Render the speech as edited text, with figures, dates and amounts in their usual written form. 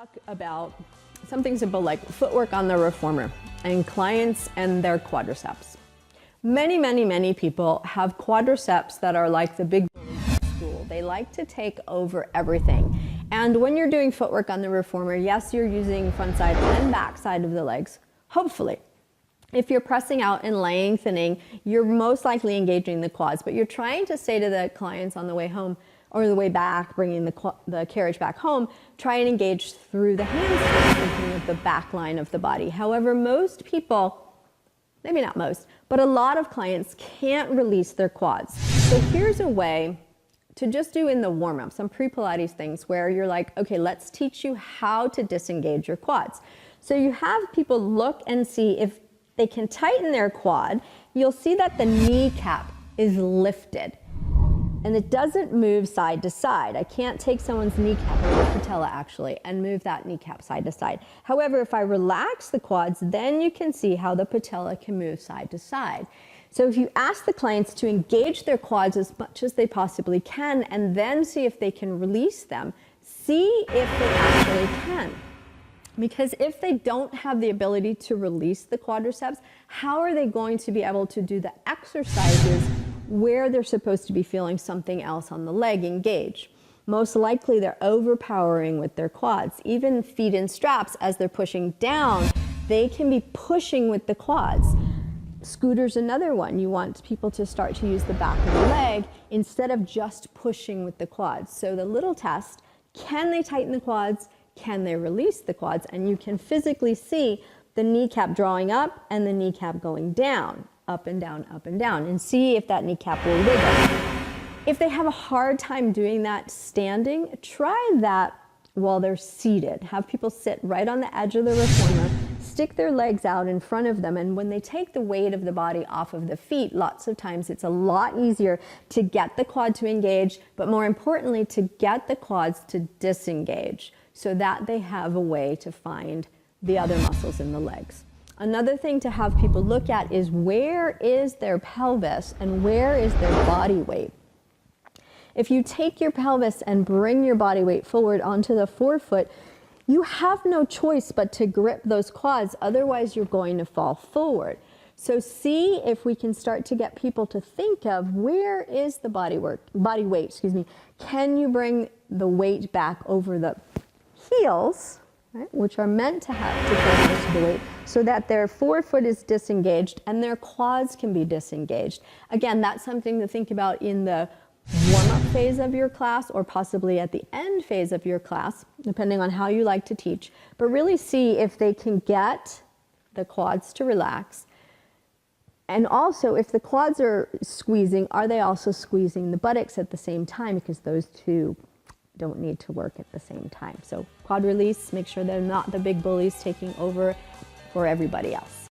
talk about something simple like footwork on the reformer and clients and their quadriceps. Many people have quadriceps that are like the big stool. They like to take over everything. And when you're doing footwork on the reformer, yes, you're using front side and back side of the legs, hopefully. If you're pressing out and lengthening, you're most likely engaging the quads, but you're trying to say to the clients on the way home or the way back, bringing the carriage back home, try and engage through the hamstrings, thinking of the back line of the body. However, most people, maybe not most, but a lot of clients can't release their quads. So here's a way to just do in the warm-up, some pre-Pilates things where you're like, okay, let's teach you how to disengage your quads. So you have people look and see if they can tighten their quad. You'll see that the kneecap is lifted and it doesn't move side to side. I can't take someone's kneecap or the patella actually and move that kneecap side to side. However, if I relax the quads, then you can see how the patella can move side to side. So if you ask the clients to engage their quads as much as they possibly can and then see if they can release them, see if they actually can. Because if they don't have the ability to release the quadriceps, how are they going to be able to do the exercises where they're supposed to be feeling something else on the leg engage? Most likely they're overpowering with their quads. Even feet in straps, as they're pushing down, they can be pushing with the quads. Scooter's another one. You want people to start to use the back of the leg instead of just pushing with the quads. So the little test, can they tighten the quads? Can they release the quads? And you can physically see the kneecap drawing up and the kneecap going down, up and down, and see if that kneecap will wiggle. If they have a hard time doing that standing, try that while they're seated. Have people sit right on the edge of the reformer, stick their legs out in front of them, and when they take the weight of the body off of the feet, lots of times it's a lot easier to get the quad to engage, but more importantly, to get the quads to disengage, so that they have a way to find the other muscles in the legs. Another thing to have people look at is where is their pelvis and where is their body weight. If you take your pelvis and bring your body weight forward onto the forefoot, you have no choice but to grip those quads, otherwise you're going to fall forward. So see if we can start to get people to think of where is the body weight, Can you bring the weight back over the heels, right, which are meant to have to carry most of the weight, so that their forefoot is disengaged and their quads can be disengaged. Again, that's something to think about in the warm-up phase of your class or possibly at the end phase of your class, depending on how you like to teach. But really see if they can get the quads to relax. And also, if the quads are squeezing, are they also squeezing the buttocks at the same time? Because those two don't need to work at the same time. So quad release, make sure they're not the big bullies taking over for everybody else.